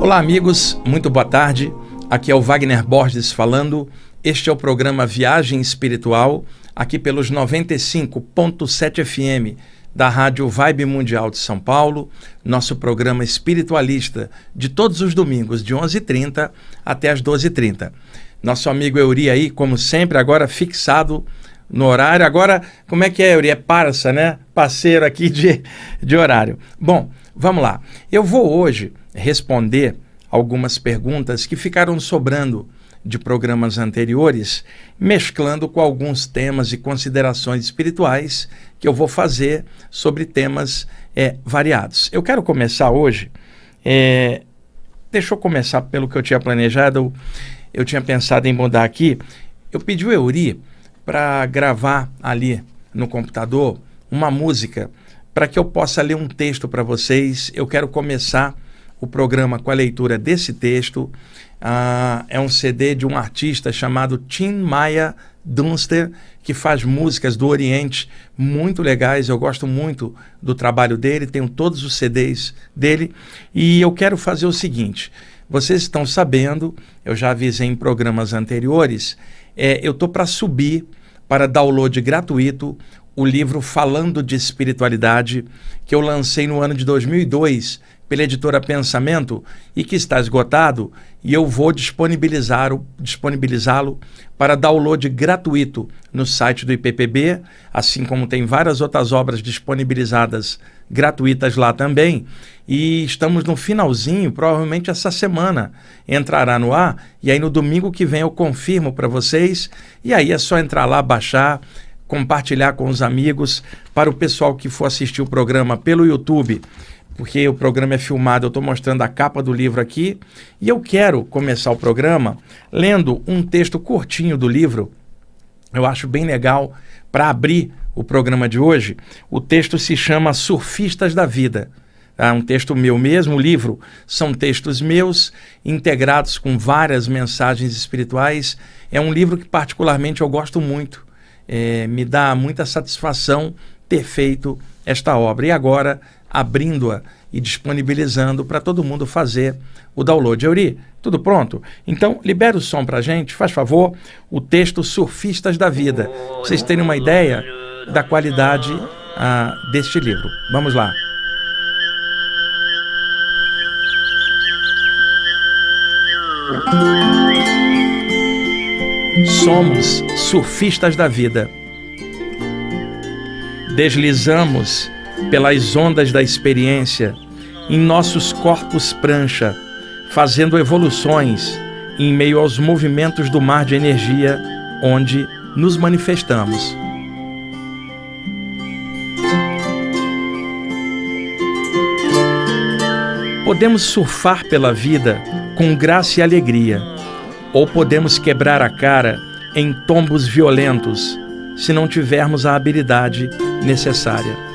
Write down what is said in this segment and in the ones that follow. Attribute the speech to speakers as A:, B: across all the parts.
A: Olá, amigos, muito boa tarde. Aqui é o Wagner Borges falando. Este é o programa Viagem Espiritual, aqui pelos 95.7 FM da Rádio Vibe Mundial de São Paulo, nosso programa espiritualista de todos os domingos, de 11h30 até as 12h30. Nosso amigo Euri aí, como sempre, agora fixado no horário. Agora, como é que é, Euri? É parça, né? Parceiro aqui de horário. Bom, vamos lá. Eu vou hoje responder algumas perguntas que ficaram sobrando de programas anteriores, mesclando com alguns temas e considerações espirituais que eu vou fazer sobre temas variados. Eu quero começar hoje, deixa eu começar pelo que eu tinha planejado. Eu tinha pensado em mudar aqui. Eu pedi o Euri para gravar ali no computador uma música para que eu possa ler um texto para vocês. Eu quero começar o programa com a leitura desse texto. É um CD de um artista chamado Tim Maia Dunster, que faz músicas do Oriente muito legais. Eu gosto muito do trabalho dele, tenho todos os CDs dele. E eu quero fazer o seguinte: vocês estão sabendo, eu já avisei em programas anteriores, eu estou para subir para download gratuito o livro Falando de Espiritualidade, que eu lancei no ano de 2002 pela editora Pensamento e que está esgotado, e eu vou disponibilizá-lo para download gratuito no site do IPPB, assim como tem várias outras obras disponibilizadas gratuitas lá também. E estamos no finalzinho, provavelmente essa semana entrará no ar, e aí no domingo que vem eu confirmo para vocês, e aí é só entrar lá, baixar, compartilhar com os amigos. Para o pessoal que for assistir o programa pelo YouTube, porque o programa é filmado, eu estou mostrando a capa do livro aqui, e eu quero começar o programa lendo um texto curtinho do livro. Eu acho bem legal para abrir o programa de hoje. O texto se chama Surfistas da Vida. Um texto meu mesmo. O livro são textos meus, integrados com várias mensagens espirituais. É um livro que particularmente eu gosto muito. Me dá muita satisfação ter feito esta obra. E agora, abrindo-a e disponibilizando para todo mundo fazer o download. Euri, tudo pronto? Então, libera o som para a gente, faz favor, o texto Surfistas da Vida. Pra vocês terem uma ideia da qualidade deste livro. Vamos lá. Somos surfistas da vida. Deslizamos pelas ondas da experiência em nossos corpos prancha, fazendo evoluções em meio aos movimentos do mar de energia onde nos manifestamos. Podemos surfar pela vida com graça e alegria, ou podemos quebrar a cara em tombos violentos se não tivermos a habilidade necessária.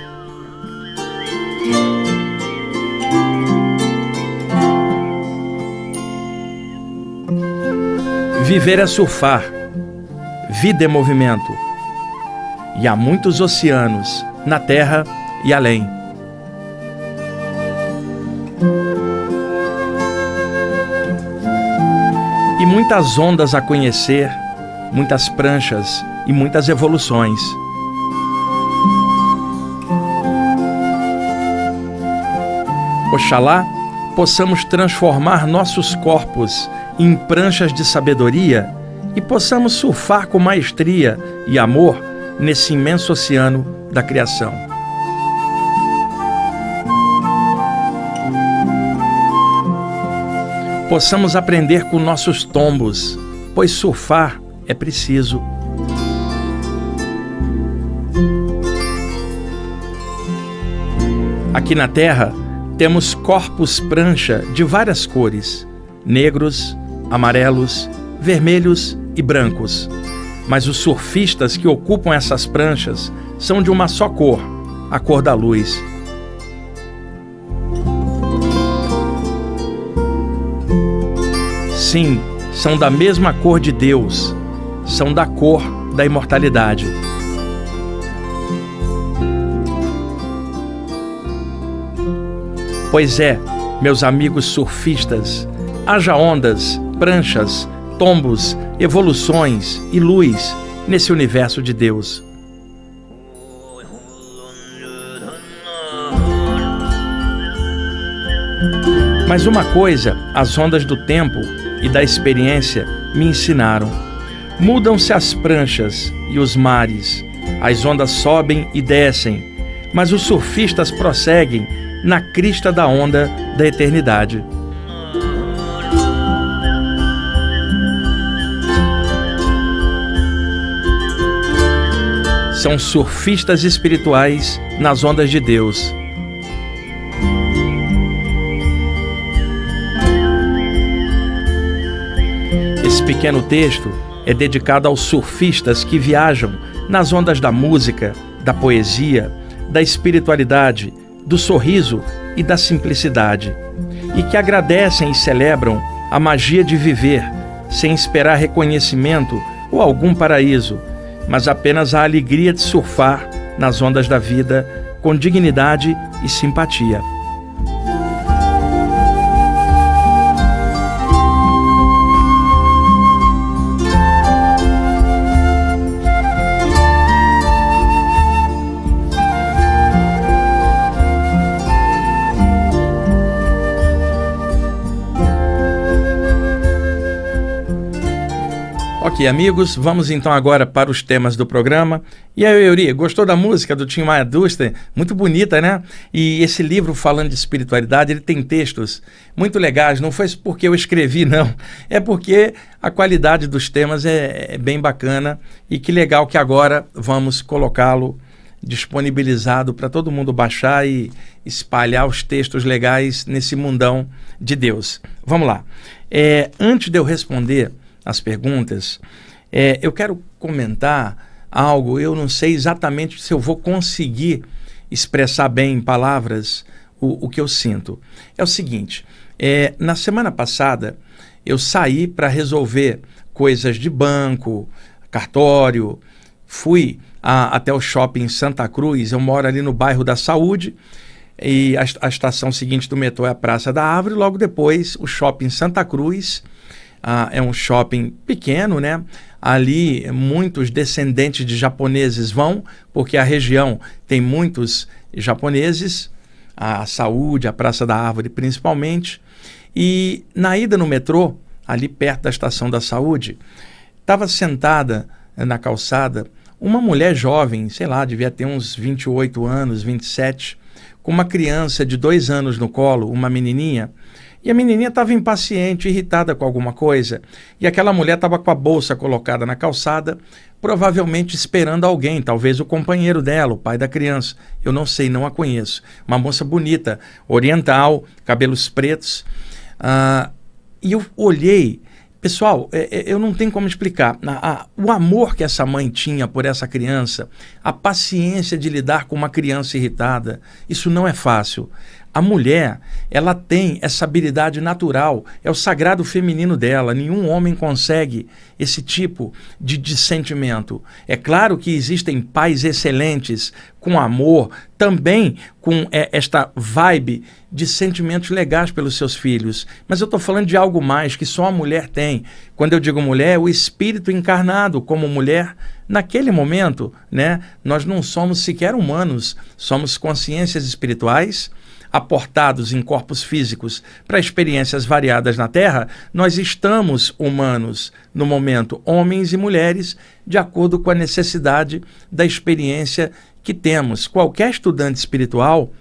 A: Viver é surfar, vida é movimento, e há muitos oceanos na terra e além. E muitas ondas a conhecer, muitas pranchas e muitas evoluções. Oxalá possamos transformar nossos corpos em pranchas de sabedoria e possamos surfar com maestria e amor nesse imenso oceano da criação. Possamos aprender com nossos tombos, pois surfar é preciso. Aqui na Terra, temos corpos prancha de várias cores, negros, amarelos, vermelhos e brancos. Mas os surfistas que ocupam essas pranchas são de uma só cor, a cor da luz. Sim, são da mesma cor de Deus, são da cor da imortalidade. Pois é, Meus amigos surfistas, haja ondas, pranchas, tombos, evoluções e luz nesse universo de Deus. Mas uma coisa as ondas do tempo e da experiência me ensinaram: mudam-se as pranchas e os mares, as ondas sobem e descem, mas os surfistas prosseguem na crista da onda da eternidade. São surfistas espirituais nas ondas de Deus. Esse pequeno texto é dedicado aos surfistas que viajam nas ondas da música, da poesia, da espiritualidade, do sorriso e da simplicidade, e que agradecem e celebram a magia de viver, sem esperar reconhecimento ou algum paraíso, mas apenas a alegria de surfar nas ondas da vida com dignidade e simpatia. Ok, amigos, vamos então agora para os temas do programa. E aí, Euri, gostou da música do Tim Maia Duster? Muito bonita, né? E esse livro falando de espiritualidade, ele tem textos muito legais. Não foi porque eu escrevi, não. É porque a qualidade dos temas é bem bacana. E que legal que agora vamos colocá-lo disponibilizado para todo mundo baixar e espalhar os textos legais nesse mundão de Deus. Vamos lá. Antes de eu responder as perguntas, eu quero comentar algo. Eu não sei exatamente se eu vou conseguir expressar bem em palavras o que eu sinto. É o seguinte, na semana passada eu saí para resolver coisas de banco, cartório, fui até o shopping Santa Cruz. Eu moro ali no bairro da Saúde, e a estação seguinte do metrô é a Praça da Árvore, logo depois o shopping Santa Cruz. É um shopping pequeno, né? Ali muitos descendentes de japoneses vão, porque a região tem muitos japoneses, a Saúde, a Praça da Árvore principalmente. E na ida no metrô, ali perto da Estação da Saúde, estava sentada na calçada uma mulher jovem, sei lá, devia ter uns 28 anos, 27, com uma criança de 2 anos no colo, uma menininha. E a menininha estava impaciente, irritada com alguma coisa. E aquela mulher estava com a bolsa colocada na calçada, provavelmente esperando alguém, talvez o companheiro dela, o pai da criança. Eu não sei, não a conheço. Uma moça bonita, oriental, cabelos pretos. E eu olhei. Pessoal, eu não tenho como explicar. O amor que essa mãe tinha por essa criança, a paciência de lidar com uma criança irritada, isso não é fácil. A mulher, ela tem essa habilidade natural, é o sagrado feminino dela. Nenhum homem consegue esse tipo de sentimento. É claro que existem pais excelentes, com amor, também com esta vibe de sentimentos legais pelos seus filhos. Mas eu estou falando de algo mais que só a mulher tem. Quando eu digo mulher, o espírito encarnado como mulher, naquele momento, né, nós não somos sequer humanos, somos consciências espirituais, aportados em corpos físicos para experiências variadas na Terra. Nós estamos humanos no momento, homens e mulheres, de acordo com a necessidade da experiência que temos. Qualquer estudante espiritual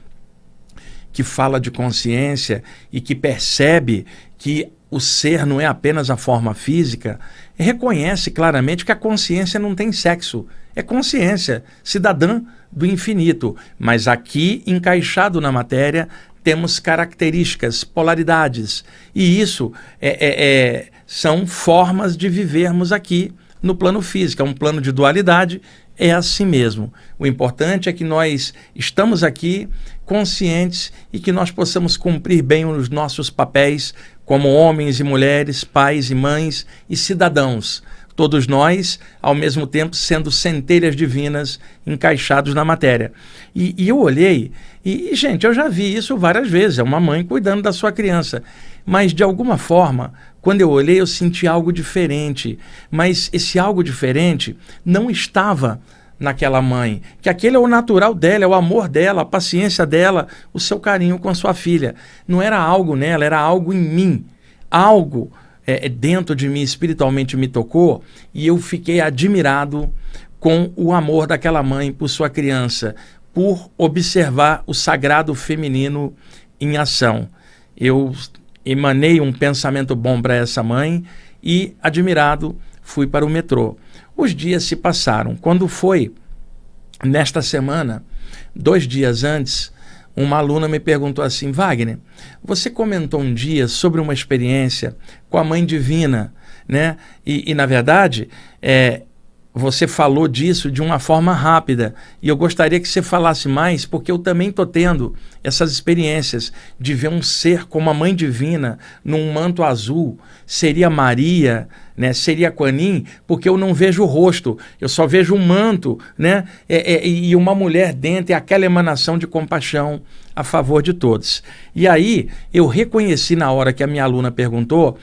A: que fala de consciência e que percebe que o ser não é apenas a forma física, reconhece claramente que a consciência não tem sexo. É consciência, cidadã do infinito. Mas aqui, encaixado na matéria, temos características, polaridades. E isso são formas de vivermos aqui no plano físico. É um plano de dualidade, é assim mesmo. O importante é que nós estamos aqui conscientes e que nós possamos cumprir bem os nossos papéis como homens e mulheres, pais e mães e cidadãos. todos nós, ao mesmo tempo, sendo centelhas divinas encaixados na matéria. E eu olhei, gente, eu já vi isso várias vezes, é uma mãe cuidando da sua criança. Mas, de alguma forma, quando eu olhei, eu senti algo diferente. Mas esse algo diferente não estava naquela mãe, que aquele é o natural dela, é o amor dela, a paciência dela, o seu carinho com a sua filha. Não era algo nela, era algo em mim. Algo dentro de mim espiritualmente me tocou e eu fiquei admirado com o amor daquela mãe por sua criança, por observar o sagrado feminino em ação. Eu emanei um pensamento bom para essa mãe e, admirado, fui para o metrô. Os dias se passaram. Quando foi, nesta semana, 2 dias antes, uma aluna me perguntou assim: Wagner, você comentou um dia sobre uma experiência com a Mãe Divina, né? E na verdade, você falou disso de uma forma rápida e eu gostaria que você falasse mais, porque eu também estou tendo essas experiências de ver um ser como a Mãe Divina num manto azul. Seria Maria, né? Seria Kuan Yin, porque eu não vejo o rosto, eu só vejo um manto, né? E uma mulher dentro, e aquela emanação de compaixão a favor de todos. E aí eu reconheci na hora que a minha aluna perguntou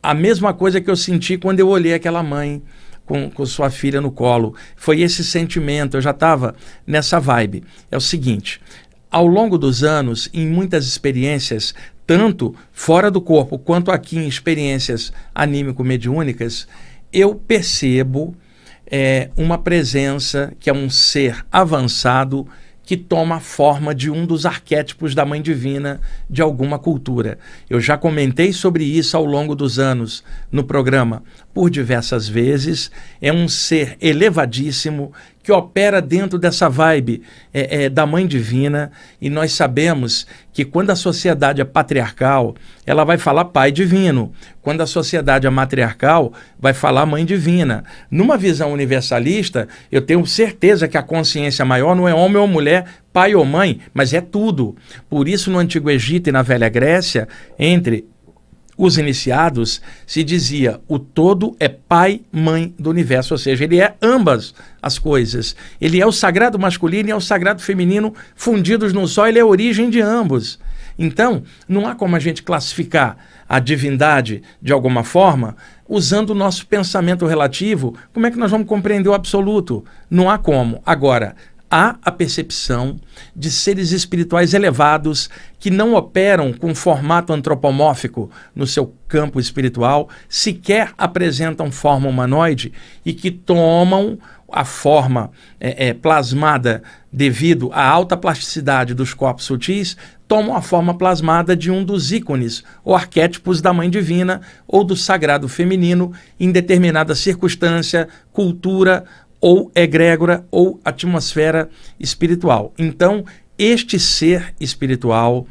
A: a mesma coisa que eu senti quando eu olhei aquela mãe com sua filha no colo. Foi esse sentimento, eu já estava nessa vibe. É o seguinte, ao longo dos anos, em muitas experiências, tanto fora do corpo quanto aqui em experiências anímico-mediúnicas, eu percebo uma presença que é um ser avançado que toma a forma de um dos arquétipos da Mãe Divina de alguma cultura. Eu já comentei sobre isso ao longo dos anos no programa por diversas vezes. É um ser elevadíssimo que opera dentro dessa vibe da Mãe Divina, e nós sabemos que quando a sociedade é patriarcal, ela vai falar Pai Divino. Quando a sociedade é matriarcal, vai falar Mãe Divina. Numa visão universalista, eu tenho certeza que a consciência maior não é homem ou mulher, pai ou mãe, mas é tudo. Por isso, no Antigo Egito e na Velha Grécia, entre os iniciados, se dizia: o todo é pai, mãe do universo, ou seja, ele é ambas as coisas. Ele é o sagrado masculino e é o sagrado feminino fundidos num só, ele é a origem de ambos. Então, não há como a gente classificar a divindade de alguma forma usando o nosso pensamento relativo. Como é que nós vamos compreender o absoluto? Não há como. Agora, há a percepção de seres espirituais elevados que não operam com formato antropomórfico no seu campo espiritual, sequer apresentam forma humanoide e que tomam a forma plasmada devido à alta plasticidade dos corpos sutis, tomam a forma plasmada de um dos ícones ou arquétipos da Mãe Divina ou do sagrado feminino em determinada circunstância, cultura ou egrégora ou atmosfera espiritual. Então, este ser espiritual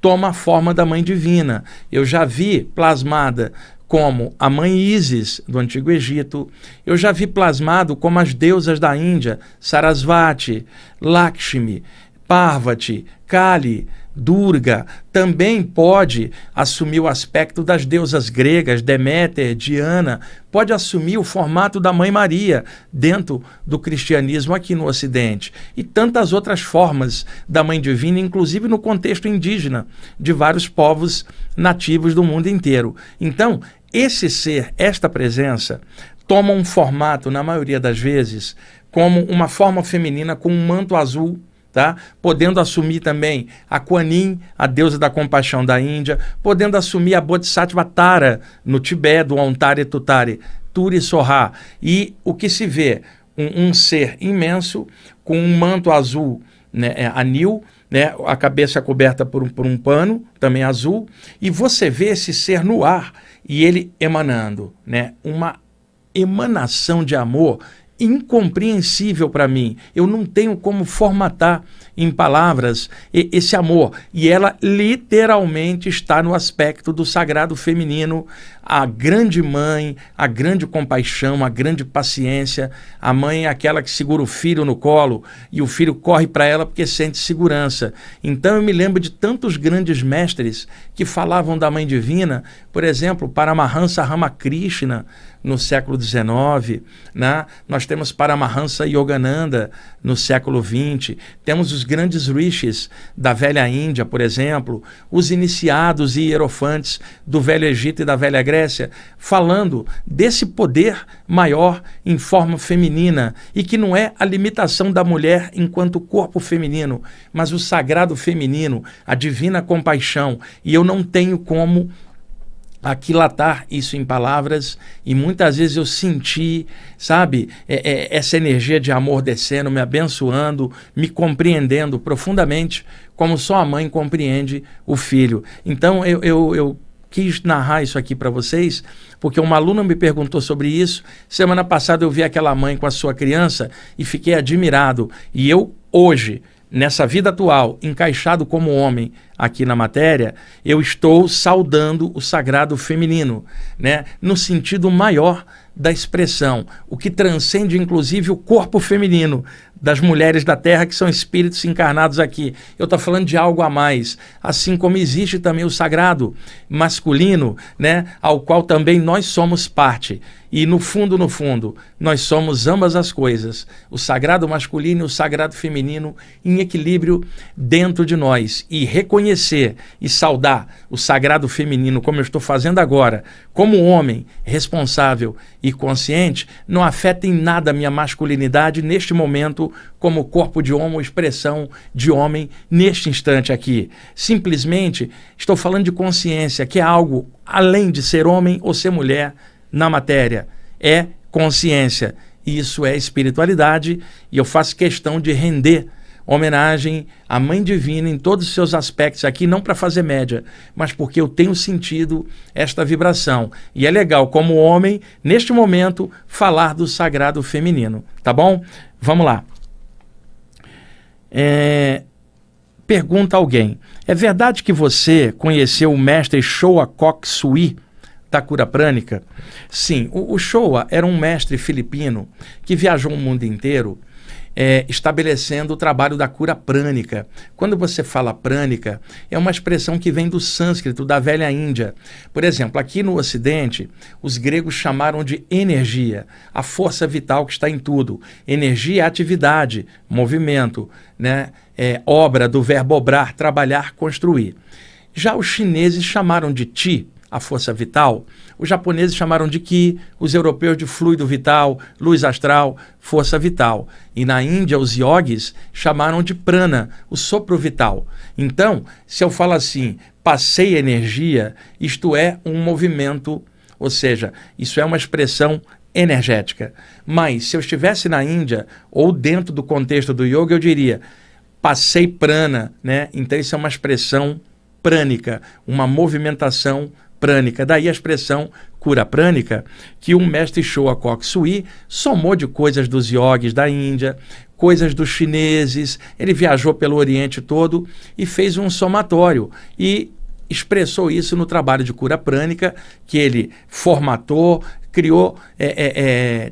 A: toma a forma da Mãe Divina. Eu já vi plasmada como a Mãe Ísis do Antigo Egito, eu já vi plasmado como as deusas da Índia, Sarasvati, Lakshmi, Parvati, Kali, Durga. Também pode assumir o aspecto das deusas gregas, Deméter, Diana, pode assumir o formato da Mãe Maria dentro do cristianismo aqui no Ocidente. E tantas outras formas da Mãe Divina, inclusive no contexto indígena de vários povos nativos do mundo inteiro. Então, esse ser, esta presença, toma um formato, na maioria das vezes, como uma forma feminina com um manto azul, tá? Podendo assumir também a Kuan Yin, a deusa da compaixão da Índia, podendo assumir a Bodhisattva Tara no Tibete, do Ontari Tutari, Turi Soha. E o que se vê? Um ser imenso com um manto azul, né, anil, né, a cabeça coberta por um pano, também azul, e você vê esse ser no ar e ele emanando, né, uma emanação de amor incompreensível para mim. Eu não tenho como formatar em palavras esse amor. E ela literalmente está no aspecto do sagrado feminino, a grande mãe, a grande compaixão, a grande paciência. A mãe é aquela que segura o filho no colo e o filho corre para ela porque sente segurança. Então eu me lembro de tantos grandes mestres que falavam da Mãe Divina, por exemplo, Paramahansa Ramakrishna, no século XIX, né? Nós temos Paramahansa Yogananda no século XX, temos os grandes rishis da velha Índia, por exemplo, os iniciados e hierofantes do Velho Egito e da Velha Grécia, falando desse poder maior em forma feminina, e que não é a limitação da mulher enquanto corpo feminino, mas o sagrado feminino, a divina compaixão. E eu não tenho como aquilatar isso em palavras, e muitas vezes eu senti, sabe, essa energia de amor descendo, me abençoando, me compreendendo profundamente, como só a mãe compreende o filho. Então eu quis narrar isso aqui para vocês, porque uma aluna me perguntou sobre isso. Semana passada eu vi aquela mãe com a sua criança e fiquei admirado, e eu hoje, nessa vida atual, encaixado como homem aqui na matéria, eu estou saudando o sagrado feminino, né? No sentido maior da expressão, o que transcende inclusive o corpo feminino das mulheres da Terra, que são espíritos encarnados aqui. Eu estou falando de algo a mais, assim como existe também o sagrado masculino, né? Ao qual também nós somos parte. E no fundo, nós somos ambas as coisas, o sagrado masculino e o sagrado feminino em equilíbrio dentro de nós. E reconhecer e saudar o sagrado feminino, como eu estou fazendo agora, como homem responsável e consciente, não afeta em nada a minha masculinidade neste momento, como corpo de homem ou expressão de homem neste instante aqui. Simplesmente estou falando de consciência, que é algo além de ser homem ou ser mulher na matéria. É consciência. Isso é espiritualidade, e eu faço questão de render homenagem à Mãe Divina em todos os seus aspectos aqui, não para fazer média, mas porque eu tenho sentido esta vibração. E é legal, como homem, neste momento, falar do sagrado feminino. Tá bom? Vamos lá. Pergunta alguém: é verdade que você conheceu o mestre Choa Kok Sui da cura prânica? Sim, o Choa era um mestre filipino que viajou o mundo inteiro estabelecendo o trabalho da cura prânica. Quando você fala prânica, é uma expressão que vem do sânscrito, da velha Índia. Por exemplo, aqui no Ocidente, os gregos chamaram de energia, a força vital que está em tudo. Energia é atividade, movimento, né? Obra do verbo obrar, trabalhar, construir. Já os chineses chamaram de Qi, a força vital. Os japoneses chamaram de Ki, os europeus de fluido vital, luz astral, força vital. E na Índia, os yogis chamaram de prana, o sopro vital. Então, se eu falo assim, passei energia, isto é um movimento, ou seja, isso é uma expressão energética. Mas, se eu estivesse na Índia, ou dentro do contexto do yoga, eu diria, passei prana, né? Então, isso é uma expressão prânica, uma movimentação prânica. Daí a expressão cura prânica, que o mestre Choa Kok Sui somou de coisas dos yogis da Índia, coisas dos chineses. Ele viajou pelo Oriente todo e fez um somatório e expressou isso no trabalho de cura prânica, que ele formatou, criou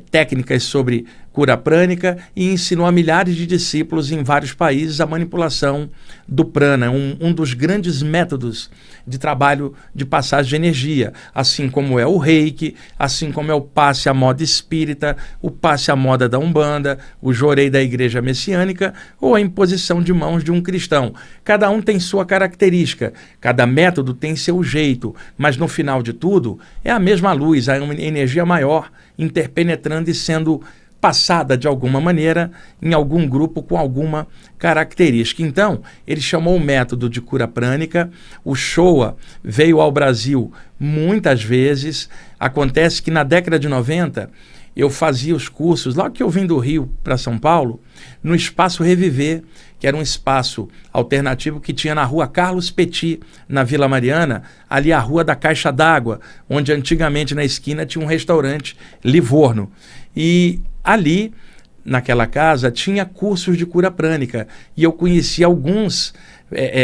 A: técnicas sobre cura prânica e ensinou a milhares de discípulos em vários países a manipulação do prana, um dos grandes métodos de trabalho de passagem de energia, assim como é o reiki, assim como é o passe à moda espírita, o passe à moda da Umbanda, o jorei da igreja messiânica ou a imposição de mãos de um cristão. Cada um tem sua característica, cada método tem seu jeito, mas no final de tudo é a mesma luz, é uma energia maior interpenetrando e sendo passada de alguma maneira em algum grupo com alguma característica. Então, ele chamou o método de cura prânica. O Choa veio ao Brasil muitas vezes. Acontece que na década de 90 eu fazia os cursos, logo que eu vim do Rio para São Paulo, no Espaço Reviver, que era um espaço alternativo que tinha na rua Carlos Petit, na Vila Mariana, ali a rua da Caixa d'Água, onde antigamente na esquina tinha um restaurante Livorno. E ali, naquela casa, tinha cursos de cura prânica, e eu conheci alguns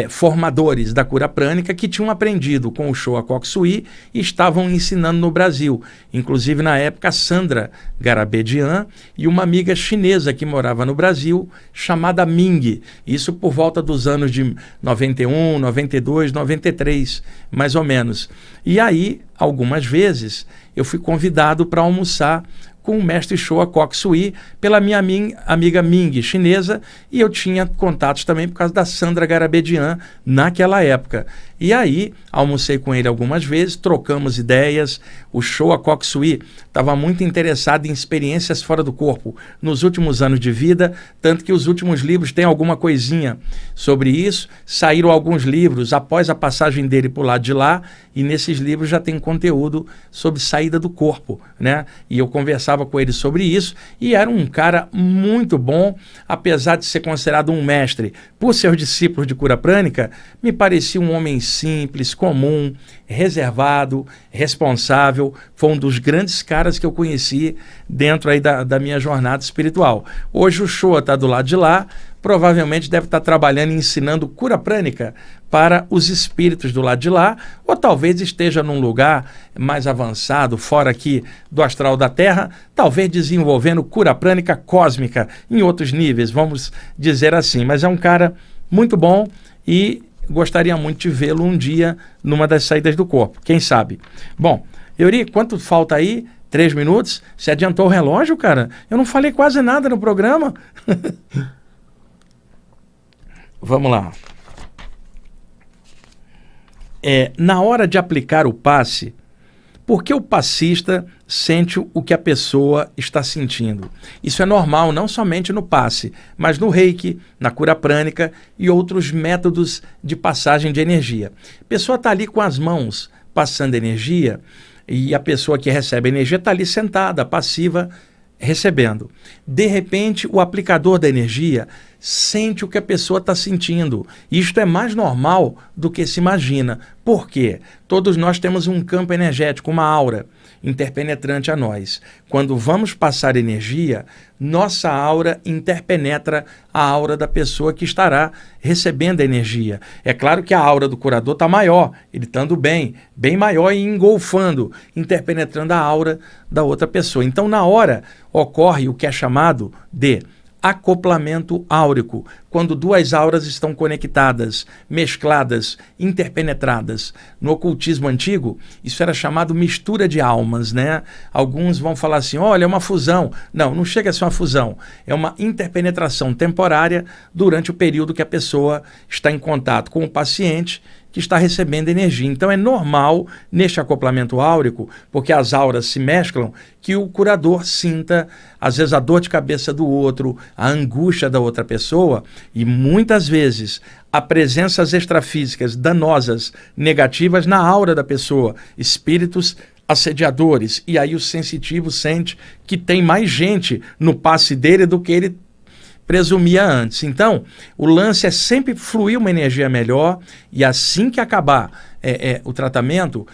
A: formadores da cura prânica que tinham aprendido com o Showa Koksui e estavam ensinando no Brasil. Inclusive, na época, a Sandra Garabedian e uma amiga chinesa que morava no Brasil, chamada Ming. Isso por volta dos anos de 91, 92, 93, mais ou menos. E aí, algumas vezes, eu fui convidado para almoçar com o mestre Showa Koksui pela minha amiga Ming, chinesa, e eu tinha contatos também por causa da Sandra Garabedian naquela época. E aí, almocei com ele algumas vezes, trocamos ideias. O Showa Koksui estava muito interessado em experiências fora do corpo nos últimos anos de vida, tanto que os últimos livros têm alguma coisinha sobre isso. Saíram alguns livros após a passagem dele por lado de lá, e nesses livros já tem conteúdo sobre saída do corpo, né? E eu conversava com ele sobre isso, e era um cara muito bom, apesar de ser considerado um mestre por seus discípulos de cura prânica, me parecia um homem simples, comum, reservado, responsável. Foi um dos grandes caras que eu conheci dentro aí da minha jornada espiritual. Hoje o Showa está do lado de lá, provavelmente deve estar trabalhando e ensinando cura prânica para os espíritos do lado de lá, ou talvez esteja num lugar mais avançado, fora aqui do astral da Terra, talvez desenvolvendo cura prânica cósmica em outros níveis, vamos dizer assim. Mas é um cara muito bom e gostaria muito de vê-lo um dia numa das saídas do corpo, quem sabe. Bom, Euri, quanto falta aí? 3 minutos? Você adiantou o relógio, cara? Eu não falei quase nada no programa. Vamos lá. Na hora de aplicar o passe, por que o passista sente o que a pessoa está sentindo? Isso é normal, não somente no passe, mas no reiki, na cura prânica e outros métodos de passagem de energia. A pessoa está ali com as mãos passando energia e a pessoa que recebe energia está ali sentada, passiva, recebendo. De repente, o aplicador da energia sente o que a pessoa está sentindo. Isto é mais normal do que se imagina. Por quê? Todos nós temos um campo energético, uma aura interpenetrante a nós. Quando vamos passar energia, nossa aura interpenetra a aura da pessoa que estará recebendo a energia. É claro que a aura do curador está maior, ele estando bem maior e engolfando, interpenetrando a aura da outra pessoa. Então, na hora, ocorre o que é chamado de acoplamento áurico, quando duas auras estão conectadas, mescladas, interpenetradas. No ocultismo antigo, isso era chamado mistura de almas, né? Alguns vão falar assim, olha, é uma fusão. Não, não chega a ser uma fusão. É uma interpenetração temporária durante o período que a pessoa está em contato com o paciente que está recebendo energia. Então é normal, neste acoplamento áurico, porque as auras se mesclam, que o curador sinta, às vezes, a dor de cabeça do outro, a angústia da outra pessoa, e muitas vezes há presenças extrafísicas danosas, negativas na aura da pessoa, espíritos assediadores, e aí o sensitivo sente que tem mais gente no passe dele do que ele presumia antes. Então, o lance é sempre fluir uma energia melhor, e assim que acabar o tratamento,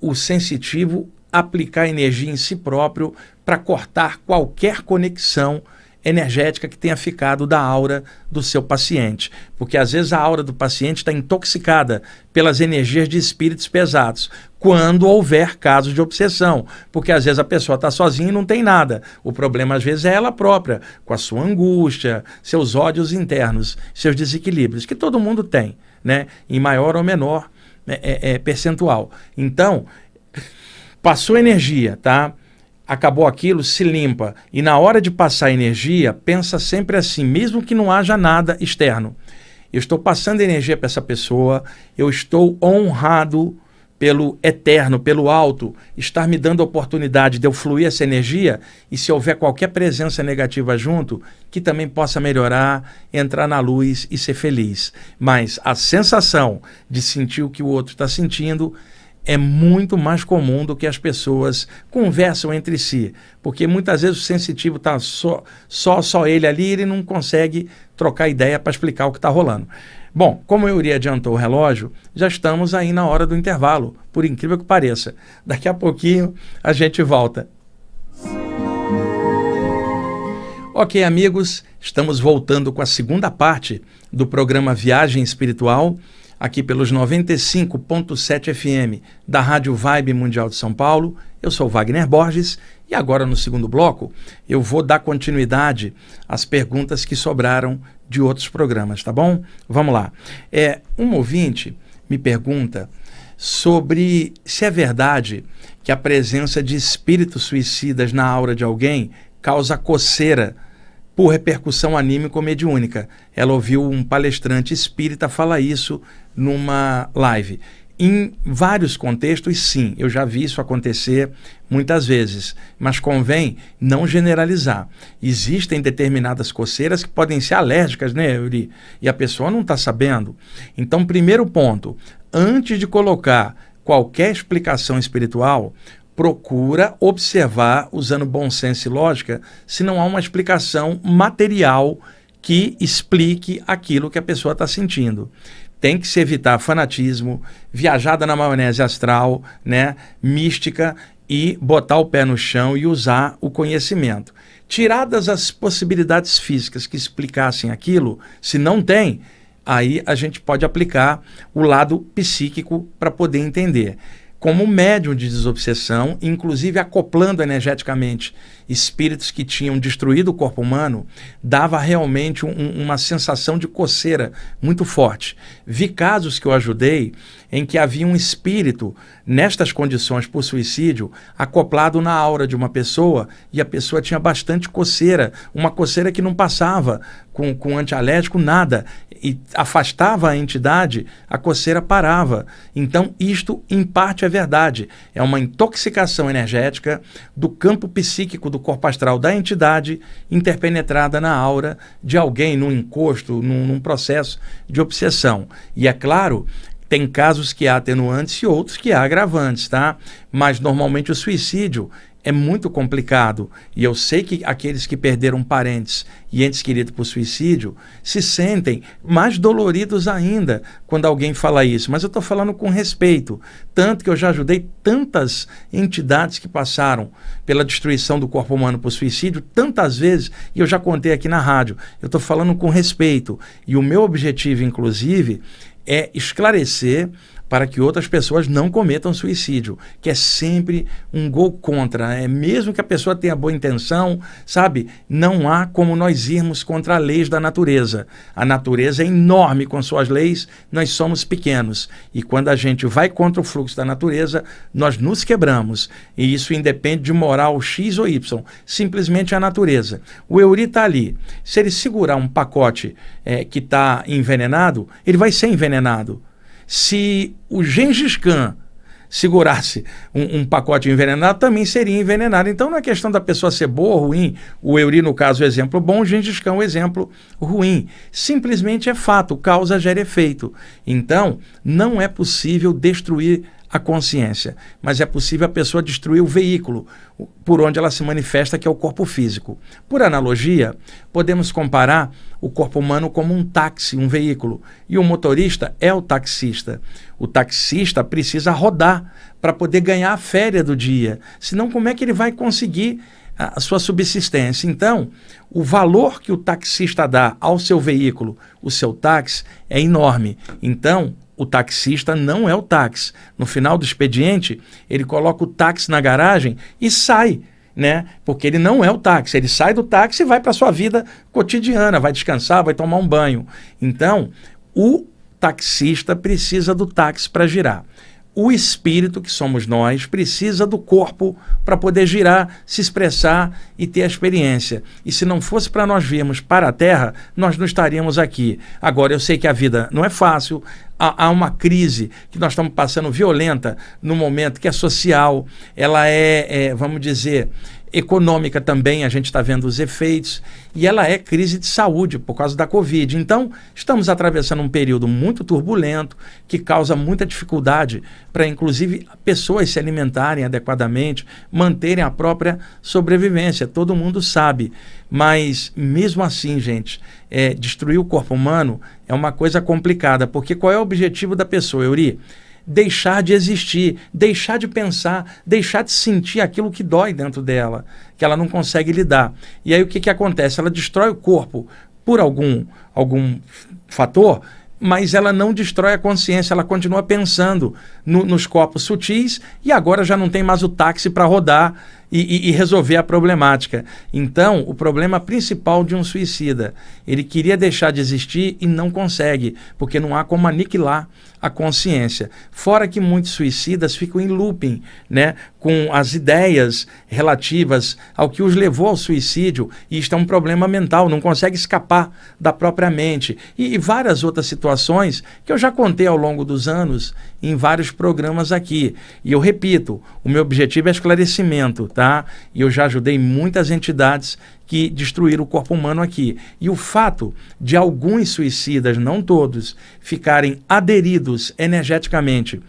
A: o sensitivo aplicar energia em si próprio para cortar qualquer conexão energética que tenha ficado da aura do seu paciente. Porque às vezes a aura do paciente está intoxicada pelas energias de espíritos pesados, quando houver casos de obsessão. Porque às vezes a pessoa está sozinha e não tem nada. O problema às vezes é ela própria, com a sua angústia, seus ódios internos, seus desequilíbrios, que todo mundo tem, né? Em maior ou menor percentual. Então, passou energia, tá? Acabou aquilo, se limpa. E na hora de passar energia, pensa sempre assim, mesmo que não haja nada externo. Eu estou passando energia para essa pessoa, eu estou honrado pelo eterno, pelo alto, estar me dando a oportunidade de eu fluir essa energia, e se houver qualquer presença negativa junto, que também possa melhorar, entrar na luz e ser feliz. Mas a sensação de sentir o que o outro está sentindo é muito mais comum do que as pessoas conversam entre si, porque muitas vezes o sensitivo está só ele ali, ele não consegue trocar ideia para explicar o que está rolando. Bom, como eu adiantou o relógio, já estamos aí na hora do intervalo, por incrível que pareça. Daqui a pouquinho a gente volta. Ok, amigos, estamos voltando com a segunda parte do programa Viagem Espiritual, aqui pelos 95.7 FM da Rádio Vibe Mundial de São Paulo. Eu sou Wagner Borges e agora no segundo bloco eu vou dar continuidade às perguntas que sobraram de outros programas, tá bom? Vamos lá. Um ouvinte me pergunta sobre se é verdade que a presença de espíritos suicidas na aura de alguém causa coceira por repercussão anímica ou mediúnica. Ela ouviu um palestrante espírita falar isso numa live. Em vários contextos, sim, eu já vi isso acontecer muitas vezes, mas convém não generalizar. Existem determinadas coceiras que podem ser alérgicas, né, Yuri? E a pessoa não está sabendo. Então, primeiro ponto, antes de colocar qualquer explicação espiritual, procura observar, usando bom senso e lógica, se não há uma explicação material que explique aquilo que a pessoa está sentindo. Tem que se evitar fanatismo, viajada na maionese astral, né, mística, e botar o pé no chão e usar o conhecimento. Tiradas as possibilidades físicas que explicassem aquilo, se não tem, aí a gente pode aplicar o lado psíquico para poder entender. Como médium de desobsessão, inclusive acoplando energeticamente espíritos que tinham destruído o corpo humano, dava realmente uma sensação de coceira muito forte. Vi casos que eu ajudei em que havia um espírito, nestas condições por suicídio, acoplado na aura de uma pessoa, e a pessoa tinha bastante coceira, uma coceira que não passava com antialérgico, nada, e afastava a entidade, a coceira parava. Então, isto, em parte, é verdade. É uma intoxicação energética do campo psíquico do corpo astral da entidade interpenetrada na aura de alguém, num encosto, num processo de obsessão. E é claro, tem casos que há atenuantes e outros que há agravantes, tá? Mas, normalmente, o suicídio é muito complicado, e eu sei que aqueles que perderam parentes e entes queridos por suicídio se sentem mais doloridos ainda quando alguém fala isso, mas eu estou falando com respeito, tanto que eu já ajudei tantas entidades que passaram pela destruição do corpo humano por suicídio, tantas vezes, e eu já contei aqui na rádio, eu estou falando com respeito, e o meu objetivo, inclusive, é esclarecer para que outras pessoas não cometam suicídio, que é sempre um gol contra, mesmo que a pessoa tenha boa intenção, sabe? Não há como nós irmos contra as leis da natureza. A natureza é enorme com suas leis, nós somos pequenos. E quando a gente vai contra o fluxo da natureza, nós nos quebramos. E isso independe de moral X ou Y, simplesmente a natureza. O Euri está ali. Se ele segurar um pacote que está envenenado, ele vai ser envenenado. Se o Gengis Khan segurasse um pacote envenenado, também seria envenenado. Então não é questão da pessoa ser boa ou ruim. O Euri, no caso, o exemplo bom, o Gengis Khan, o exemplo ruim. Simplesmente é fato, causa gera efeito. Então não é possível destruir a consciência, mas é possível a pessoa destruir o veículo por onde ela se manifesta, que é o corpo físico. Por analogia, podemos comparar o corpo humano como um táxi, um veículo, e o motorista é o taxista. O taxista precisa rodar para poder ganhar a férias do dia, senão como é que ele vai conseguir a sua subsistência? Então, o valor que o taxista dá ao seu veículo, o seu táxi, é enorme. Então, o taxista não é o táxi. No final do expediente, ele coloca o táxi na garagem e sai, né? Porque ele não é o táxi. Ele sai do táxi e vai para a sua vida cotidiana, vai descansar, vai tomar um banho. Então, o taxista precisa do táxi para girar. O espírito, que somos nós, precisa do corpo para poder girar, se expressar e ter a experiência. E se não fosse para nós virmos para a Terra, nós não estaríamos aqui. Agora, eu sei que a vida não é fácil, há uma crise que nós estamos passando violenta no momento, que é social, ela vamos dizer, econômica também, a gente está vendo os efeitos, e ela é crise de saúde por causa da Covid. Então, estamos atravessando um período muito turbulento, que causa muita dificuldade para, inclusive, pessoas se alimentarem adequadamente, manterem a própria sobrevivência. Todo mundo sabe, mas mesmo assim, gente, destruir o corpo humano é uma coisa complicada, porque qual é o objetivo da pessoa, Euri? deixar de existir, deixar de pensar, deixar de sentir aquilo que dói dentro dela, que ela não consegue lidar. E aí o que acontece? Ela destrói o corpo por algum fator, mas ela não destrói a consciência, ela continua pensando nos corpos sutis e agora já não tem mais o táxi para rodar e resolver a problemática. Então, o problema principal de um suicida, ele queria deixar de existir e não consegue, porque não há como aniquilar a consciência. Fora que muitos suicidas ficam em looping, né, com as ideias relativas ao que os levou ao suicídio, e isto é um problema mental, não consegue escapar da própria mente. E várias outras situações que eu já contei ao longo dos anos em vários programas aqui. E eu repito, o meu objetivo é esclarecimento, tá? E eu já ajudei muitas entidades que destruíram o corpo humano aqui. E o fato de alguns suicidas, não todos, ficarem aderidos energeticamente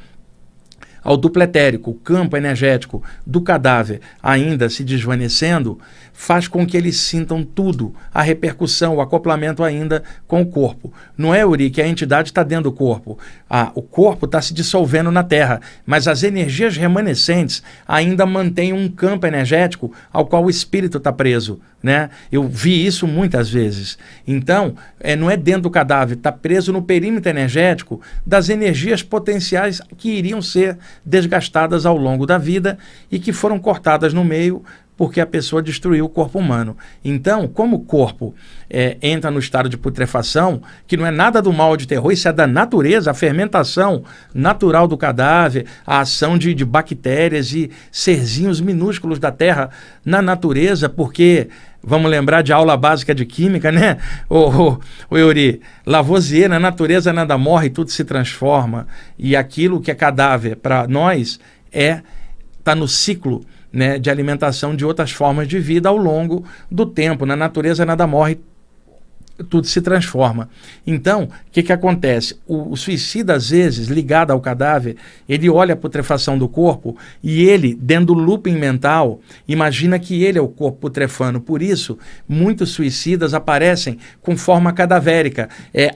A: ao duplo etérico, o campo energético do cadáver ainda se desvanecendo, faz com que eles sintam tudo, a repercussão, o acoplamento ainda com o corpo. Não é, Uri, que a entidade está dentro do corpo. O corpo está se dissolvendo na Terra, mas as energias remanescentes ainda mantêm um campo energético ao qual o espírito está preso, né? Eu vi isso muitas vezes. Então, não é dentro do cadáver, está preso no perímetro energético das energias potenciais que iriam ser desgastadas ao longo da vida e que foram cortadas no meio porque a pessoa destruiu o corpo humano. Então, como o corpo entra no estado de putrefação, que não é nada do mal de terror, isso é da natureza, a fermentação natural do cadáver, a ação de bactérias e serzinhos minúsculos da terra na natureza, porque vamos lembrar de aula básica de química, né? O Yuri, Lavoisier, na natureza nada morre, tudo se transforma. E aquilo que é cadáver para nós está no ciclo, né, de alimentação de outras formas de vida ao longo do tempo. Na natureza nada morre, tudo se transforma. Então, o que acontece? O suicida, às vezes, ligado ao cadáver, ele olha a putrefação do corpo e ele, dentro do looping mental, imagina que ele é o corpo putrefando. Por isso, muitos suicidas aparecem com forma cadavérica.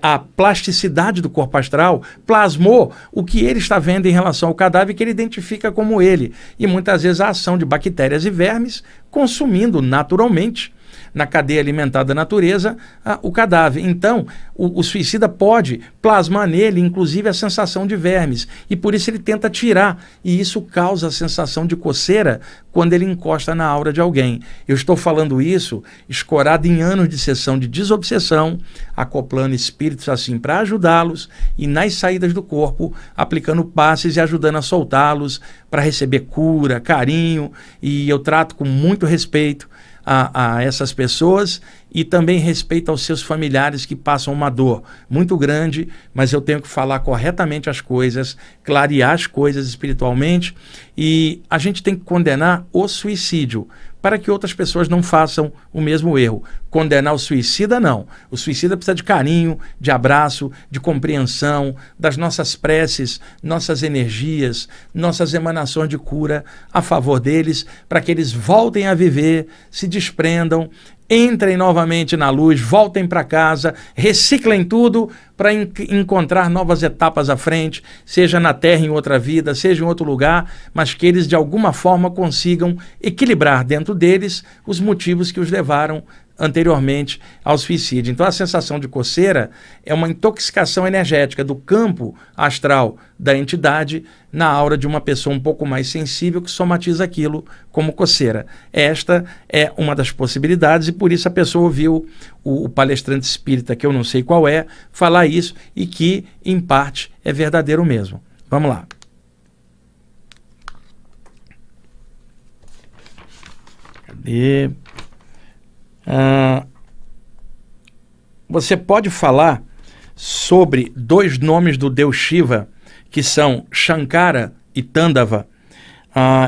A: A plasticidade do corpo astral plasmou o que ele está vendo em relação ao cadáver, que ele identifica como ele. E muitas vezes a ação de bactérias e vermes consumindo naturalmente na cadeia alimentar da natureza, o cadáver. Então, o suicida pode plasmar nele, inclusive, a sensação de vermes. E por isso ele tenta tirar. E isso causa a sensação de coceira quando ele encosta na aura de alguém. Eu estou falando isso escorado em anos de sessão de desobsessão, acoplando espíritos assim para ajudá-los e nas saídas do corpo, aplicando passes e ajudando a soltá-los para receber cura, carinho. E eu trato com muito respeito a essas pessoas e também respeito aos seus familiares que passam uma dor muito grande, mas eu tenho que falar corretamente as coisas, clarear as coisas espiritualmente, e a gente tem que condenar o suicídio para que outras pessoas não façam o mesmo erro. Condenar o suicida, não. O suicida precisa de carinho, de abraço, de compreensão, das nossas preces, nossas energias, nossas emanações de cura a favor deles, para que eles voltem a viver, se desprendam, entrem novamente na luz, voltem para casa, reciclem tudo para encontrar novas etapas à frente, seja na Terra em outra vida, seja em outro lugar, mas que eles de alguma forma consigam equilibrar dentro deles os motivos que os levaram anteriormente ao suicídio. Então a sensação de coceira é uma intoxicação energética do campo astral da entidade na aura de uma pessoa um pouco mais sensível que somatiza aquilo como coceira. Esta é uma das possibilidades e por isso a pessoa ouviu o palestrante espírita, que eu não sei qual é, falar isso e que em parte é verdadeiro mesmo. Vamos lá. Cadê? Você pode falar sobre dois nomes do Deus Shiva, que são Shankara e Tandava.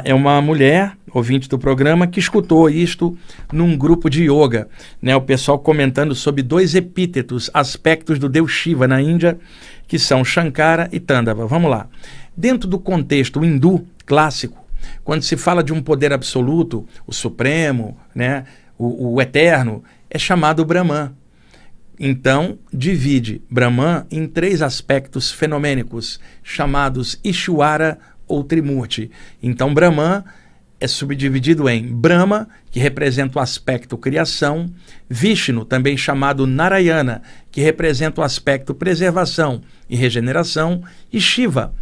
A: É uma mulher, ouvinte do programa, que escutou isto num grupo de yoga, né? O pessoal comentando sobre dois epítetos, aspectos do Deus Shiva na Índia, que são Shankara e Tandava. Vamos lá. Dentro do contexto hindu clássico, quando se fala de um poder absoluto, o supremo, né? O eterno, é chamado Brahman. Então, divide Brahman em 3 aspectos fenomênicos, chamados Ishwara ou Trimurti. Então, Brahman é subdividido em Brahma, que representa o aspecto criação, Vishnu, também chamado Narayana, que representa o aspecto preservação e regeneração, e Shiva,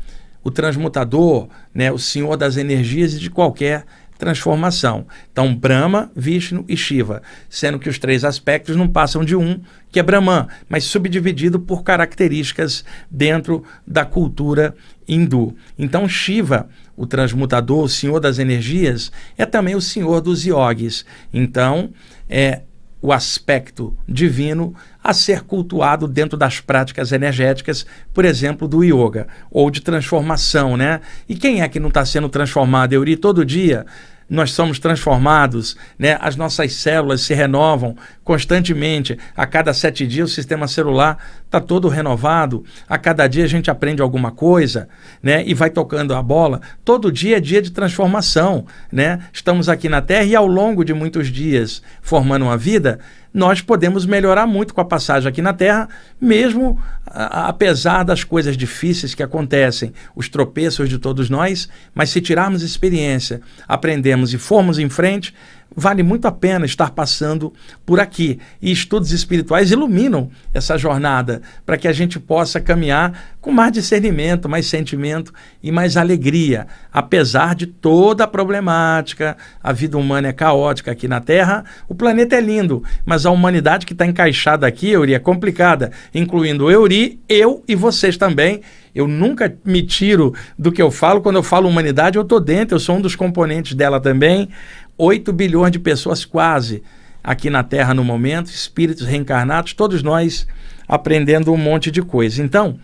A: o transmutador, né, o senhor das energias e de qualquer transformação. Então, Brahma, Vishnu e Shiva, sendo que os 3 aspectos não passam de um, que é Brahman, mas subdividido por características dentro da cultura hindu. Então, Shiva, o transmutador, o senhor das energias, é também o senhor dos yogis. Então, é o aspecto divino a ser cultuado dentro das práticas energéticas, por exemplo, do yoga, ou de transformação, né? E quem é que não está sendo transformado, Euri? Todo dia nós somos transformados, né? As nossas células se renovam constantemente. A cada 7 dias o sistema celular está todo renovado. A cada dia a gente aprende alguma coisa, né? E vai tocando a bola. Todo dia é dia de transformação, né? Estamos aqui na Terra e ao longo de muitos dias formando uma vida, nós podemos melhorar muito com a passagem aqui na Terra, mesmo apesar das coisas difíceis que acontecem, os tropeços de todos nós, mas se tirarmos experiência, aprendemos e formos em frente, vale muito a pena estar passando por aqui. E estudos espirituais iluminam essa jornada para que a gente possa caminhar com mais discernimento, mais sentimento e mais alegria. Apesar de toda a problemática, a vida humana é caótica aqui na Terra, o planeta é lindo, mas a humanidade que está encaixada aqui, Euri, é complicada, incluindo Euri, eu e vocês também. Eu nunca me tiro do que eu falo. Quando eu falo humanidade, eu estou dentro, eu sou um dos componentes dela também. 8 bilhões de pessoas quase aqui na Terra no momento, espíritos reencarnados, todos nós aprendendo um monte de coisa. Então,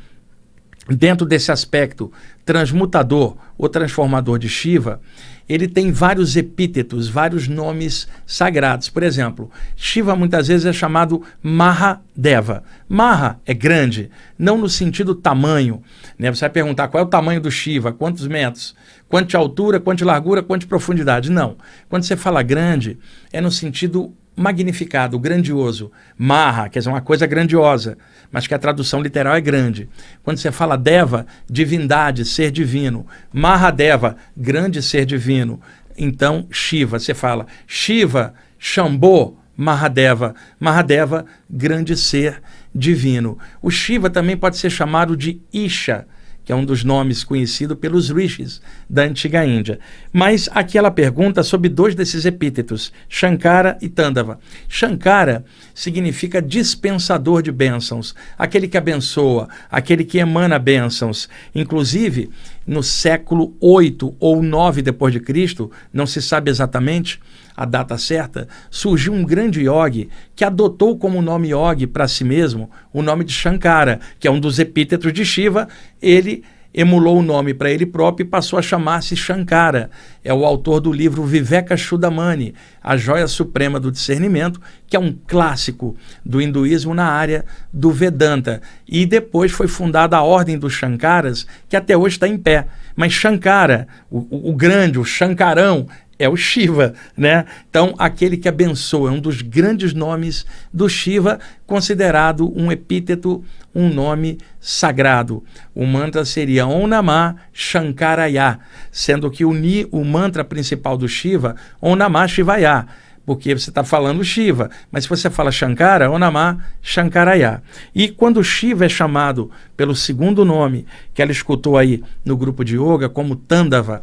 A: dentro desse aspecto transmutador ou transformador de Shiva, ele tem vários epítetos, vários nomes sagrados. Por exemplo, Shiva muitas vezes é chamado Mahadeva. Maha é grande, não no sentido tamanho, né? Você vai perguntar qual é o tamanho do Shiva, quantos metros, quanto de altura, quanto de largura, quanto de profundidade. Não. Quando você fala grande, é no sentido magnificado, grandioso. Maha, quer dizer, uma coisa grandiosa, mas que a tradução literal é grande. Quando você fala Deva, divindade, ser divino. Mahadeva, grande ser divino. Então, Shiva, você fala Shiva, Shambho, Mahadeva. Mahadeva, grande ser divino. O Shiva também pode ser chamado de Isha, que é um dos nomes conhecido pelos rishis da antiga Índia. Mas aqui ela pergunta sobre 2 desses epítetos, Shankara e Tandava. Shankara significa dispensador de bênçãos, aquele que abençoa, aquele que emana bênçãos. Inclusive, no século 8 ou 9 depois de Cristo, não se sabe exatamente a data certa, surgiu um grande yogi que adotou como nome yogi para si mesmo o nome de Shankara, que é um dos epítetos de Shiva. Ele emulou o nome para ele próprio e passou a chamar-se Shankara. É o autor do livro Vivekachudamani, a joia suprema do discernimento, que é um clássico do hinduísmo na área do Vedanta. E depois foi fundada a Ordem dos Shankaras, que até hoje está em pé. Mas Shankara, o grande, o Shankarão, é o Shiva, né? Então, aquele que abençoa, é um dos grandes nomes do Shiva, considerado um epíteto, um nome sagrado. O mantra seria Om Namah Shankaraya, sendo que o mantra principal do Shiva, Om Namah Shivaya, porque você está falando Shiva, mas se você fala Shankara, Om Namah Shankaraya. E quando Shiva é chamado pelo segundo nome que ela escutou aí no grupo de yoga, como Tandava,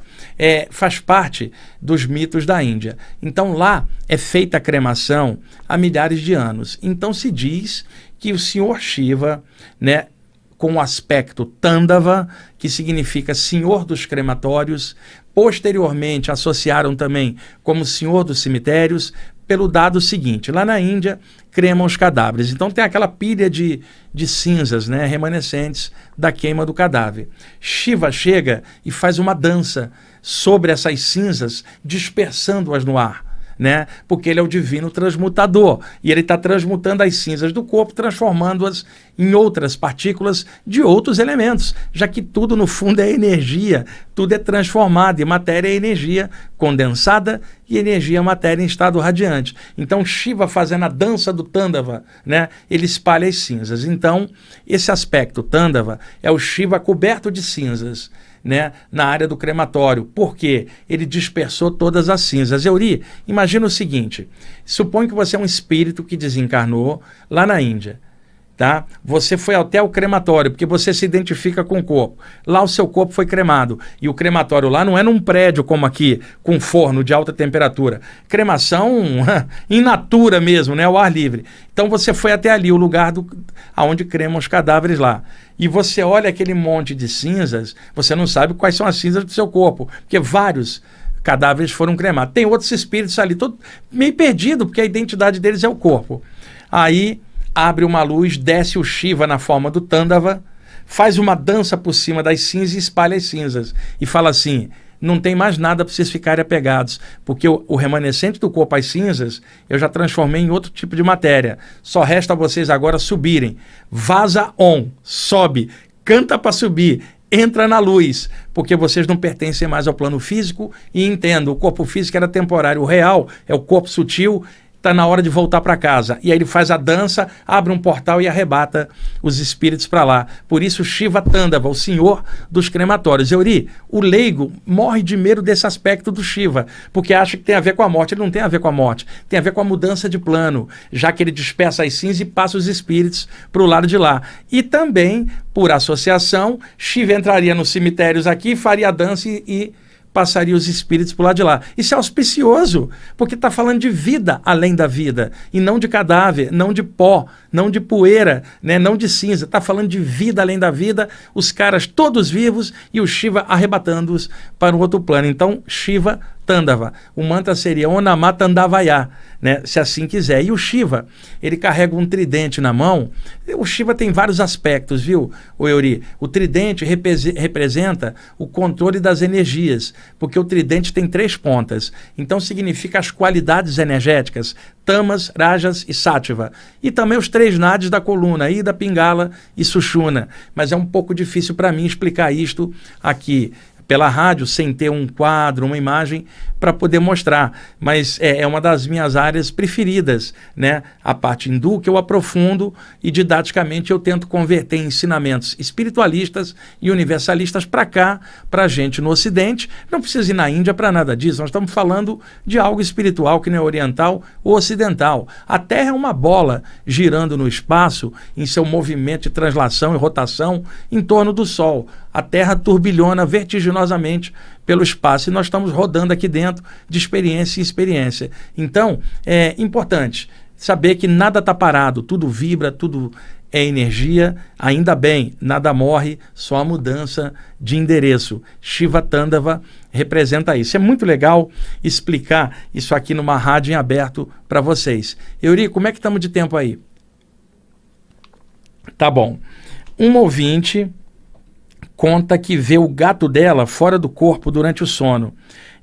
A: faz parte dos mitos da Índia. Então lá é feita a cremação há milhares de anos. Então se diz que o senhor Shiva, né, com o aspecto Tandava, que significa senhor dos crematórios, posteriormente associaram também como senhor dos cemitérios, pelo dado seguinte: lá na Índia cremam os cadáveres, então tem aquela pilha de cinzas, né, remanescentes da queima do cadáver. Shiva chega e faz uma dança sobre essas cinzas, dispersando-as no ar. né? Porque ele é o divino transmutador. E ele está transmutando as cinzas do corpo, transformando-as em outras partículas de outros elementos, já que tudo no fundo é energia, tudo é transformado, e matéria é energia condensada e energia é matéria em estado radiante. Então Shiva, fazendo a dança do Tandava, né? Ele espalha as cinzas. Então esse aspecto Tandava é o Shiva coberto de cinzas, né, na área do crematório, porque ele dispersou todas as cinzas. Euri, imagina o seguinte, suponha que você é um espírito que desencarnou lá na Índia, tá? Você foi até o crematório, porque você se identifica com o corpo. Lá o seu corpo foi cremado, e o crematório lá não é num prédio como aqui, com forno de alta temperatura. Cremação in natura mesmo, né, ao ar livre. Então você foi até ali, o lugar onde cremam os cadáveres lá. E você olha aquele monte de cinzas, você não sabe quais são as cinzas do seu corpo, porque vários cadáveres foram cremados. Tem outros espíritos ali, todo meio perdido, porque a identidade deles é o corpo. Aí abre uma luz, desce o Shiva na forma do Tandava, faz uma dança por cima das cinzas e espalha as cinzas. E fala assim, não tem mais nada para vocês ficarem apegados, porque o remanescente do corpo, as cinzas, eu já transformei em outro tipo de matéria. Só resta vocês agora subirem. Vaza on, sobe, canta para subir, entra na luz, porque vocês não pertencem mais ao plano físico e entendam, o corpo físico era temporário, o real é o corpo sutil. Está na hora de voltar para casa. E aí ele faz a dança, abre um portal e arrebata os espíritos para lá. Por isso Shiva Tandava, o senhor dos crematórios. Euri, o leigo morre de medo desse aspecto do Shiva, porque acha que tem a ver com a morte. Ele não tem a ver com a morte, tem a ver com a mudança de plano, já que ele dispersa as cinzas e passa os espíritos para o lado de lá. E também, por associação, Shiva entraria nos cemitérios aqui, faria a dança e passaria os espíritos para o lado de lá. Isso é auspicioso, porque está falando de vida além da vida, e não de cadáver, não de pó, não de poeira, né? Não de cinza. Está falando de vida além da vida, os caras todos vivos e o Shiva arrebatando-os para um outro plano. Então, Shiva Tandava. O mantra seria Onamá Tandavaya, né? Se assim quiser. E o Shiva, ele carrega um tridente na mão. O Shiva tem vários aspectos, viu, o Euri? O tridente representa o controle das energias, porque o tridente tem 3 pontas. Então significa as qualidades energéticas, Tamas, Rajas e Sattva. E também os 3 nadis da coluna, Ida, Pingala e Sushumna. Mas é um pouco difícil para mim explicar isto aqui pela rádio, sem ter um quadro, uma imagem para poder mostrar, mas é uma das minhas áreas preferidas, né? A parte hindu, que eu aprofundo e didaticamente eu tento converter ensinamentos espiritualistas e universalistas para cá, para a gente no Ocidente. Não precisa ir na Índia para nada disso, nós estamos falando de algo espiritual que não é oriental ou ocidental. A Terra é uma bola girando no espaço em seu movimento de translação e rotação em torno do Sol. A Terra turbilhona vertiginosamente pelo espaço e nós estamos rodando aqui dentro de experiência em experiência. Então, é importante saber que nada está parado, tudo vibra, tudo é energia, ainda bem, nada morre, só a mudança de endereço. Shiva Tandava representa isso. É muito legal explicar isso aqui numa rádio em aberto para vocês. Euri, como é que estamos de tempo aí? Tá bom. Um ouvinte conta que vê o gato dela fora do corpo durante o sono.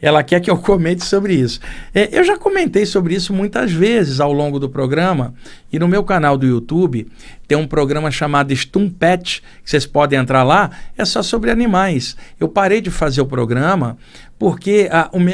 A: Ela quer que eu comente sobre isso. Eu já comentei sobre isso muitas vezes ao longo do programa, e no meu canal do YouTube tem um programa chamado Stum Pet, que vocês podem entrar lá, é só sobre animais. Eu parei de fazer o programa porque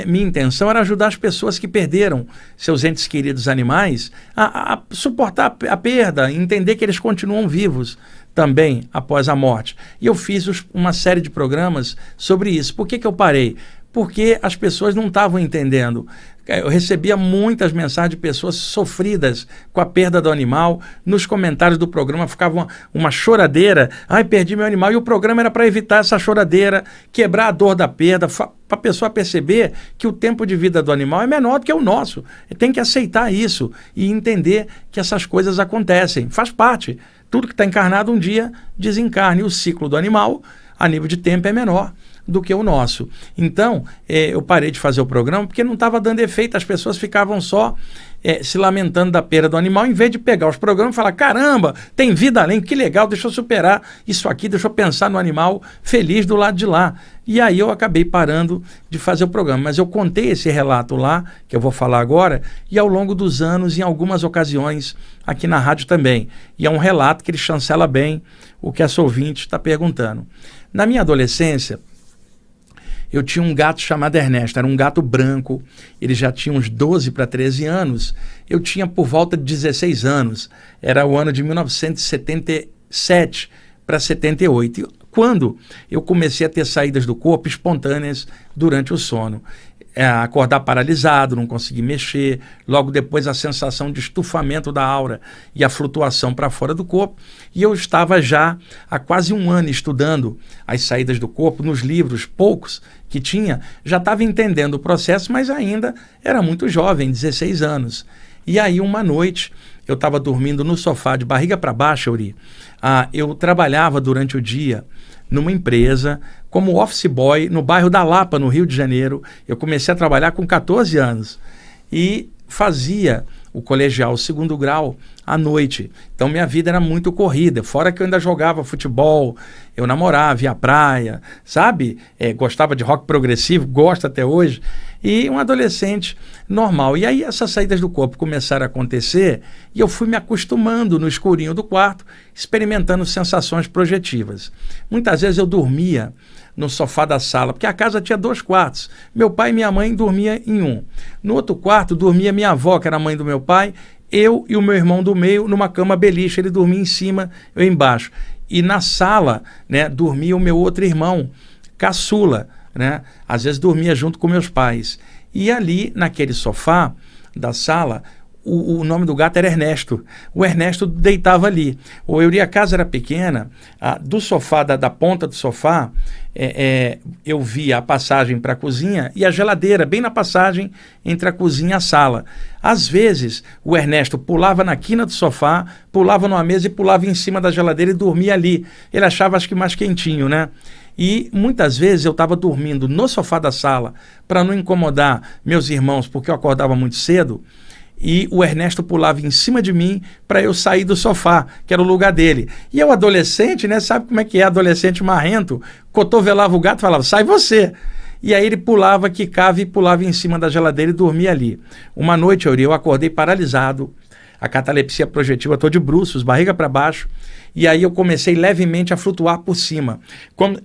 A: minha intenção era ajudar as pessoas que perderam seus entes queridos animais a suportar a perda, entender que eles continuam vivos também após a morte. E eu fiz uma série de programas sobre isso. Por que eu parei? Porque as pessoas não estavam entendendo. Eu recebia muitas mensagens de pessoas sofridas com a perda do animal. Nos comentários do programa ficava uma choradeira. Ai, perdi meu animal. E o programa era para evitar essa choradeira, quebrar a dor da perda, para a pessoa perceber que o tempo de vida do animal é menor do que o nosso. Tem que aceitar isso e entender que essas coisas acontecem. Faz parte. Tudo que está encarnado um dia desencarna. E o ciclo do animal, a nível de tempo, é menor do que o nosso. Então, eu parei de fazer o programa porque não estava dando efeito, as pessoas ficavam só se lamentando da perda do animal, em vez de pegar os programas e falar, caramba, tem vida além, que legal, deixa eu superar isso aqui, deixa eu pensar no animal feliz do lado de lá. E aí eu acabei parando de fazer o programa. Mas eu contei esse relato lá, que eu vou falar agora, e ao longo dos anos, em algumas ocasiões, aqui na rádio também. E é um relato que ele chancela bem o que essa ouvinte está perguntando. Na minha adolescência, eu tinha um gato chamado Ernesto, era um gato branco, ele já tinha uns 12 para 13 anos, eu tinha por volta de 16 anos, era o ano de 1977 para 78, quando eu comecei a ter saídas do corpo espontâneas durante o sono. Acordar paralisado, não conseguir mexer, logo depois a sensação de estufamento da aura e a flutuação para fora do corpo. E eu estava já há quase um ano estudando as saídas do corpo nos livros, poucos que tinha, já estava entendendo o processo, mas ainda era muito jovem, 16 anos. E aí uma noite eu estava dormindo no sofá de barriga para baixo, Euri. Eu trabalhava durante o dia numa empresa como office boy no bairro da Lapa, no Rio de Janeiro. Eu comecei a trabalhar com 14 anos e fazia o colegial segundo grau à noite. Então minha vida era muito corrida, fora que eu ainda jogava futebol, eu namorava, ia à praia, sabe? Gostava de rock progressivo, gosto até hoje. E um adolescente normal. E aí essas saídas do corpo começaram a acontecer e eu fui me acostumando no escurinho do quarto, experimentando sensações projetivas. Muitas vezes eu dormia no sofá da sala, porque a casa tinha 2 quartos. Meu pai e minha mãe dormiam em um. No outro quarto dormia minha avó, que era a mãe do meu pai, eu e o meu irmão do meio numa cama beliche. Ele dormia em cima, eu embaixo. E na sala, né, dormia o meu outro irmão, caçula, né? Às vezes dormia junto com meus pais. E ali, naquele sofá da sala, o nome do gato era Ernesto. O Ernesto deitava ali. A casa era pequena, do sofá, da ponta do sofá, eu via a passagem para a cozinha e a geladeira, bem na passagem entre a cozinha e a sala. Às vezes, o Ernesto pulava na quina do sofá, pulava numa mesa e pulava em cima da geladeira e dormia ali. Ele achava, acho que mais quentinho, né? E muitas vezes eu estava dormindo no sofá da sala para não incomodar meus irmãos, porque eu acordava muito cedo, e o Ernesto pulava em cima de mim para eu sair do sofá, que era o lugar dele. E eu, adolescente, né, sabe como é que é, adolescente marrento, cotovelava o gato e falava, sai você. E aí ele pulava, quicava e pulava em cima da geladeira e dormia ali. Uma noite, eu acordei paralisado, a catalepsia projetiva, estou de bruços, barriga para baixo, e aí eu comecei levemente a flutuar por cima.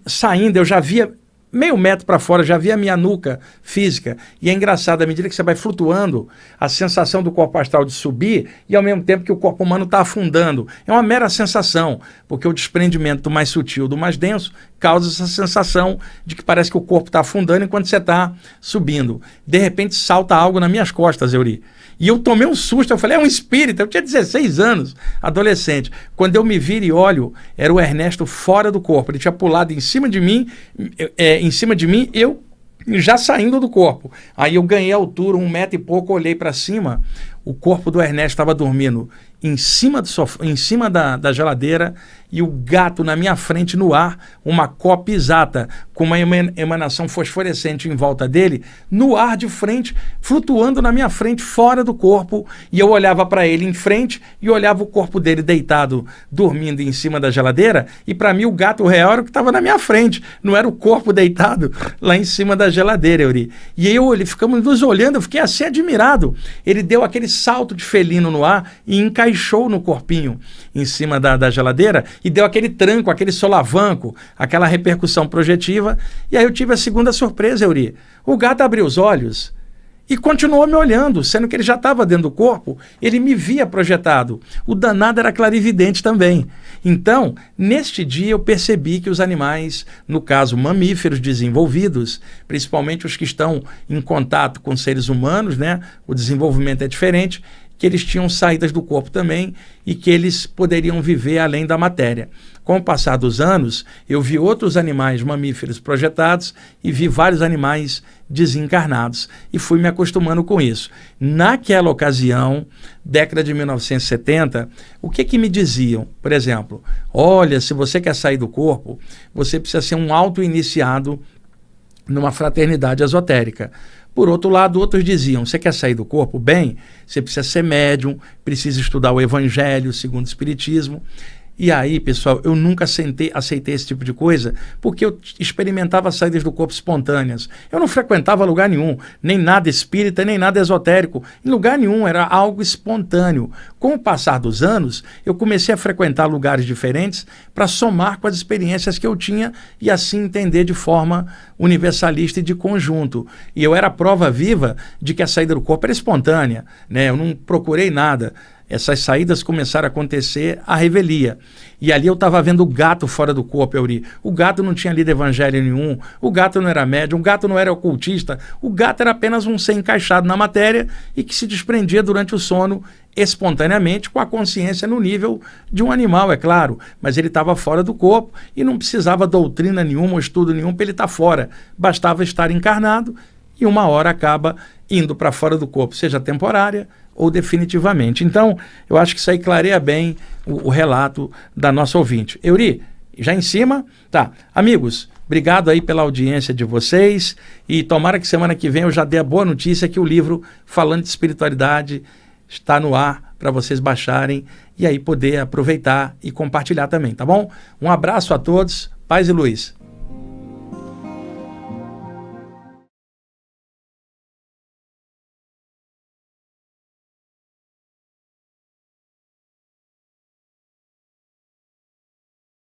A: Saindo, eu já via meio metro para fora, já via a minha nuca física. E é engraçado, à medida que você vai flutuando, a sensação do corpo astral de subir e ao mesmo tempo que o corpo humano está afundando. É uma mera sensação, porque o desprendimento do mais sutil do mais denso causa essa sensação de que parece que o corpo está afundando enquanto você está subindo. De repente salta algo nas minhas costas, Euri. E eu tomei um susto, eu falei, é um espírito. Eu tinha 16 anos, adolescente. Quando eu me viro e olho, era o Ernesto fora do corpo. Ele tinha pulado em cima de mim, eu já saindo do corpo. Aí eu ganhei altura, 1 metro e pouco, olhei para cima, o corpo do Ernesto estava dormindo em cima do sofá, em cima da geladeira, e o gato na minha frente no ar, uma cópia exata, com uma emanação fosforescente em volta dele, no ar de frente, flutuando na minha frente, fora do corpo, e eu olhava para ele em frente e olhava o corpo dele deitado, dormindo em cima da geladeira, e para mim o gato real era o que estava na minha frente, não era o corpo deitado lá em cima da geladeira, Euri. E ele ficamos nos olhando, eu fiquei assim admirado. Ele deu aquele salto de felino no ar e encaixou no corpinho em cima da geladeira e deu aquele tranco, aquele solavanco, aquela repercussão projetiva. E aí eu tive a segunda surpresa, Euri. O gato abriu os olhos e continuou me olhando, sendo que ele já estava dentro do corpo, ele me via projetado. O danado era clarividente também. Então, neste dia eu percebi que os animais, no caso mamíferos desenvolvidos, principalmente os que estão em contato com seres humanos, né, o desenvolvimento é diferente, que eles tinham saídas do corpo também e que eles poderiam viver além da matéria. Com o passar dos anos, eu vi outros animais mamíferos projetados e vi vários animais desencarnados e fui me acostumando com isso. Naquela ocasião, década de 1970, o que me diziam? Por exemplo, olha, se você quer sair do corpo, você precisa ser um auto-iniciado numa fraternidade esotérica, Por outro lado, outros diziam, você quer sair do corpo? Bem, você precisa ser médium, precisa estudar o Evangelho segundo o Espiritismo. E aí, pessoal, eu nunca aceitei esse tipo de coisa, porque eu experimentava saídas do corpo espontâneas. Eu não frequentava lugar nenhum, nem nada espírita, nem nada esotérico. Em lugar nenhum, era algo espontâneo. Com o passar dos anos, eu comecei a frequentar lugares diferentes para somar com as experiências que eu tinha e assim entender de forma universalista e de conjunto. E eu era a prova viva de que a saída do corpo era espontânea, né? Eu não procurei nada. Essas saídas começaram a acontecer à revelia. E ali eu estava vendo o gato fora do corpo, Euri. O gato não tinha lido evangelho nenhum, o gato não era médium, o gato não era ocultista, o gato era apenas um ser encaixado na matéria e que se desprendia durante o sono espontaneamente, com a consciência no nível de um animal, é claro. Mas ele estava fora do corpo e não precisava doutrina nenhuma ou estudo nenhum para ele estar fora. Bastava estar encarnado e uma hora acaba indo para fora do corpo, seja temporária ou definitivamente. Então, eu acho que isso aí clareia bem o relato da nossa ouvinte. Euri, já em cima? Tá. Amigos, obrigado aí pela audiência de vocês e tomara que semana que vem eu já dê a boa notícia que o livro Falando de Espiritualidade está no ar para vocês baixarem e aí poder aproveitar e compartilhar também, tá bom? Um abraço a todos, paz e luz.